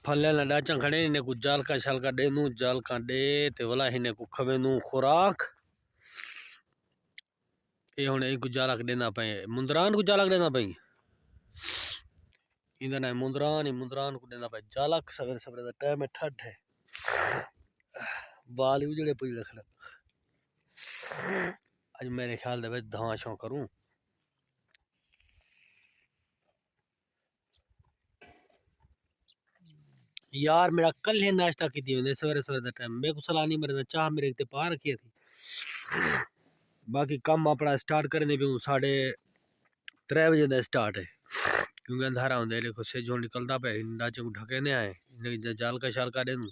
फले डाचा खड़े इन्हें को जाल का शाल का दे नू जाल का दे ते वाला इन्हें को खवे नू खुराक ये हुन एक जाला के देना पे मुंदरान को जाला के देना पे इंदा ना मुंदरान को देना पे जाला सवेरे सवेरे दा टाइम है ठंड है बाल उजड़े पुजड़े खड़े आज मेरे ख्याल दे धां शौ करूं यार मेरा कल है नाश्ता की थी सवेरे सवेरे दा टाइम मेरे को सलाह नहीं मेरे चाह मेरे ते पा रखी थी बाकी कम अपना स्टार्ट करने पे 3:30 बजे दा स्टार्ट है क्योंकि अंधारा होंगे देखो से जो निकलता पे डाचे को ढके ने आए जाल का शाल का देनू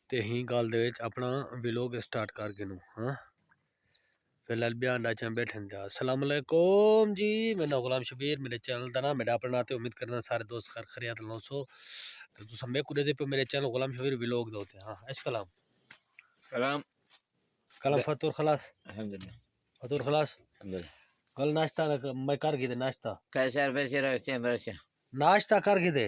ते ही गल दे विच अपना व्लॉग स्टार्ट करके नू हां फिलहाल बयान डाचा बैठे थे अस्सलाम वालेकुम जी मेरा नाम गुलाम शबीर मेरे चैनल का नाम मेरा अपना नाते उम्मीद करना सारे दोस्त खैर खैरियत लो सो तो तुम सब को दे पे मेरे चैनल गुलाम शबीर व्लॉग दोते हां इस कलाम कलम फतूर खलास अल्हम्दुलिल्लाह फतूर खलास अल्हम्दुलिल्लाह कल नाश्ता मैं कर गई नाश्ता कैसे रुपये से रखते हैं नाश्ता कर गई दे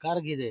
कर गई दे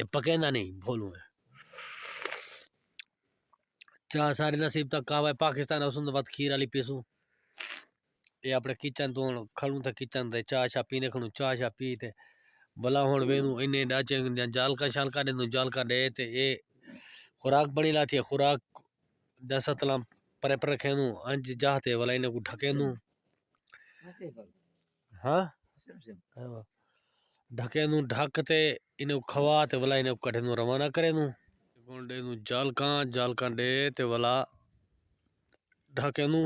ए पके ना नहीं भोलू है चाह सारी नसीब तक कावा पाकिस्तान उस बात खीर वाली पीसू ये अपने किचन तो खड़ू था किचन ते चाह शा पीने खड़ू चाह शा पी ते भला हुन वेनू इन्ने डाचे जाल का शाल का दे जाल का दे ते ये खुराक बनी लाती है खुराक जैसा तला परे पर रखे नू अंज जाते वाला इन्हें को ढके नू हाँ ढके नू ढकते इन्हें को खवा ते वाला इन्हें को कढ़े नू रवाना करे नू गोंडे नू जाल का दे ते वाला ढके नू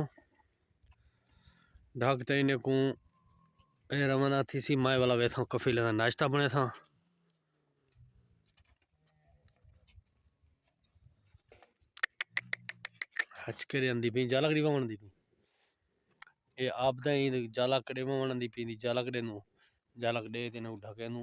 ढकते इन्हें को रवाना थी सी माए वाला वे था कफीले का नाश्ता बने था हचकरे आंदी पी जाला कड़ी वमन दी पी ये आपदा ही जाला कड़े वमन दी पी जाला कड़े नू जाला कड़े ते नू ढके नू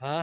हाँ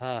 हाँ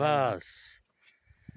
बस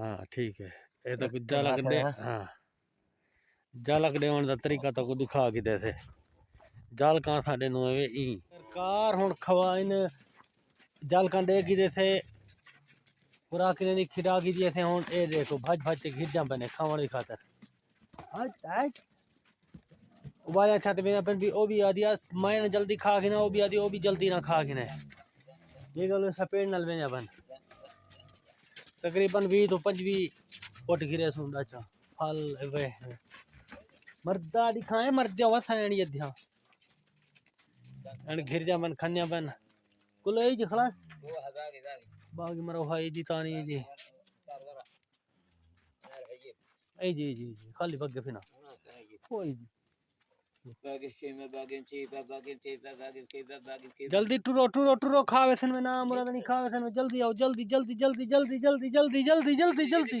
हाँ ठीक है ये तो कुछ जाला कड़े हाँ जाला कड़े होने का तरीका तो को दिखा के दे थे जाल कहाँ था देनो है ई सरकार हुन खवाइन जाल का दे की दे थे पूरा किने दी खिड़ा की दिए थे हुन ए देखो भज भज के गिर जा बने खावण दी खातर हज हज उबाले अच्छा ते अपन भी ओ भी आदिया मैं ना जल्दी खा के ना ओ भी आदि ओ भी जल्दी ना खा के ना ये गल सपेड़ नल में अपन तकरीबन 20 तो 25 फुट गिरे सुंदा अच्छा फल वे मर्दा दिखाए मर्दे वसायण यद्या अन घिर जा मन खन्या बन कुल जी खलास बागी मरो हाई जी तानी जी ए जी जी जी खाली बग फिना कोई जी जल्दी टुरो टुरो टुरो खावे सन में ना मुराद नहीं खावे सन में जल्दी आओ जल्दी जल्दी जल्दी जल्दी जल्दी जल्दी जल्दी जल्दी जल्दी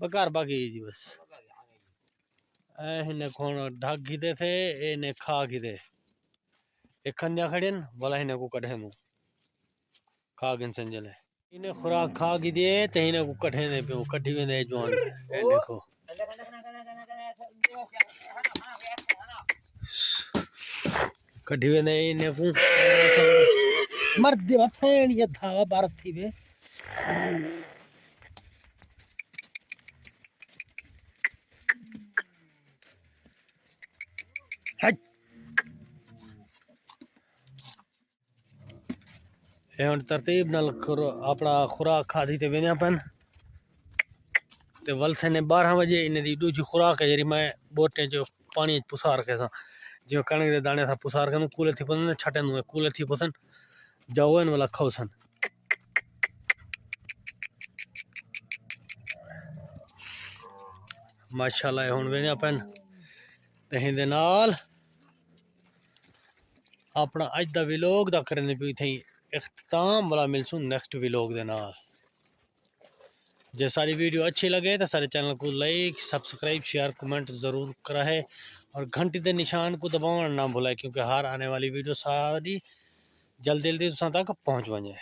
बकार बाकी जी बस इन्हें कौन ढक गिदे थे इन्हें खा गिदे एक खंजा खड़े न वाला इन्हें को कढ़े नु खा गिन संजले इन्हें खुराक खा गिदे ते इन्हें को कढ़े ने पे कढ़ी में दे जवान ए देखो कढ़ी में दे इन्हें को मर दे बथेन ये था भारत थी बे हुन तरतीब नाल अपना खुराक खाधी ते वेने अपन ते वलथे ने 12 बजे इन्हें दी दूजी खुराक है जरी मैं बोटे जो पानी पुसार के सा जो कणक दे दाने सा पुसार के कूले थी पसन छटे नु कूले थी पसन जाओ इन वाला खाओ सन माशाल्लाह हुण वेने अपन ते हिंदे नाल अपना अज दा व्लॉग दा करने पई थई इख्तिताम वाला मिलसूं नेक्स्ट व्लॉग दे नाल। जे सारी वीडियो अच्छी लगे तो सारे चैनल को लाइक सब्सक्राइब शेयर कमेंट ज़रूर करा है और घंटी के निशान को दबाना ना भूलें क्योंकि हर आने वाली वीडियो सारी जल्दी जल्दी तुसां तक पहुँच वञे।